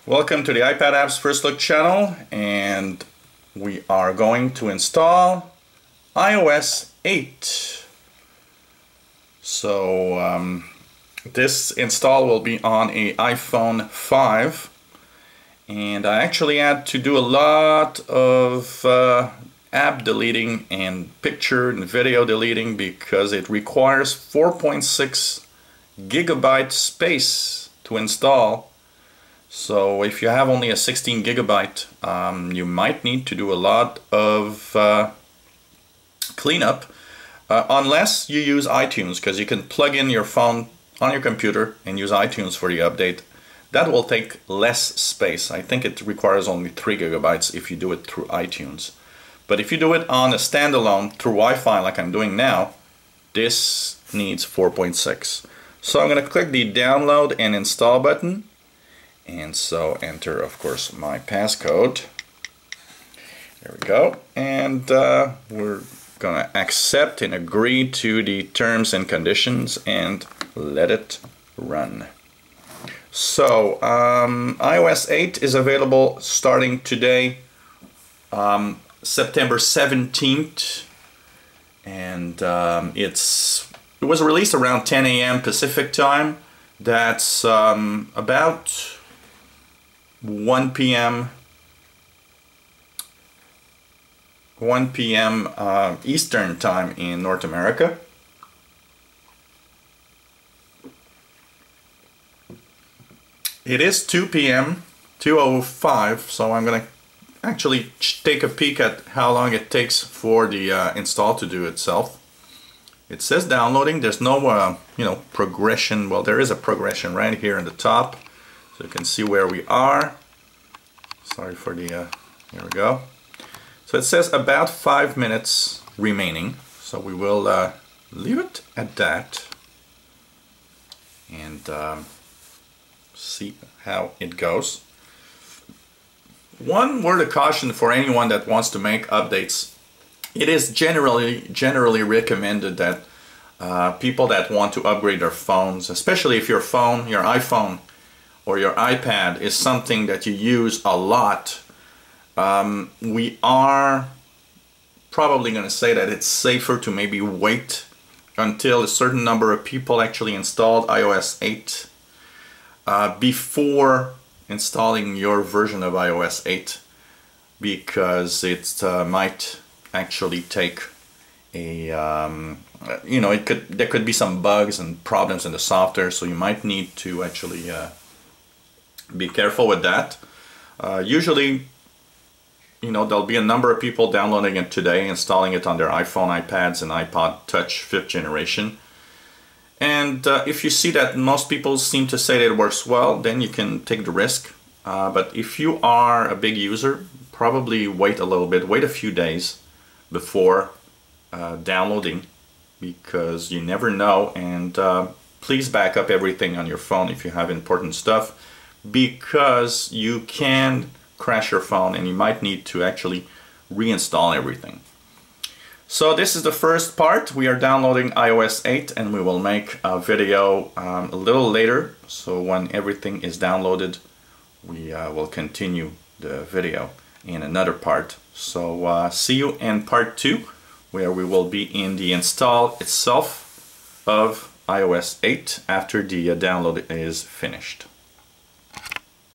Welcome to the iPad Apps First Look channel, and we are going to install iOS 8. So this install will be on a iPhone 5, and I actually had to do a lot of app deleting and picture and video deleting because it requires 4.6 gigabyte space to install. So if you have only a 16 gigabyte, you might need to do a lot of cleanup, unless you use iTunes, because you can plug in your phone on your computer and use iTunes for the update. That will take less space. I think it requires only 3 gigabytes if you do it through iTunes. But if you do it on a standalone through Wi-Fi like I'm doing now, this needs 4.6. So I'm going to click the download and install button. And so enter, of course, my passcode. There we go. And we're going to accept and agree to the terms and conditions and let it run. So iOS 8 is available starting today, September 17th. And it was released around 10 a.m. Pacific time. That's about 1 p.m. Eastern time in North America. It is 2 p.m. 2:05, so I'm gonna actually take a peek at how long it takes for the install to do itself. It says downloading. There's no progression. Well, there is a progression right here in the top. So you can see where we are. Sorry for the, here we go. So it says about 5 minutes remaining. So we will leave it at that and see how it goes. One word of caution for anyone that wants to make updates. It is generally recommended that people that want to upgrade their phones, especially if your phone, your iPhone, or your iPad is something that you use a lot, we are probably going to say that it's safer to maybe wait until a certain number of people actually installed iOS 8 before installing your version of iOS 8, because it might actually take a there could be some bugs and problems in the software, so you might need to actually be careful with that. Usually, there'll be a number of people downloading it today, installing it on their iPhone, iPads, and iPod Touch 5th generation. And if you see that most people seem to say that it works well, then you can take the risk. But if you are a big user, probably wait a little bit, wait a few days before downloading, because you never know. And please back up everything on your phone if you have important stuff, because you can crash your phone and you might need to actually reinstall everything. So this is the first part. We are downloading iOS 8, and we will make a video a little later. So when everything is downloaded, we will continue the video in another part. So see you in part 2, where we will be in the install itself of iOS 8 after the download is finished.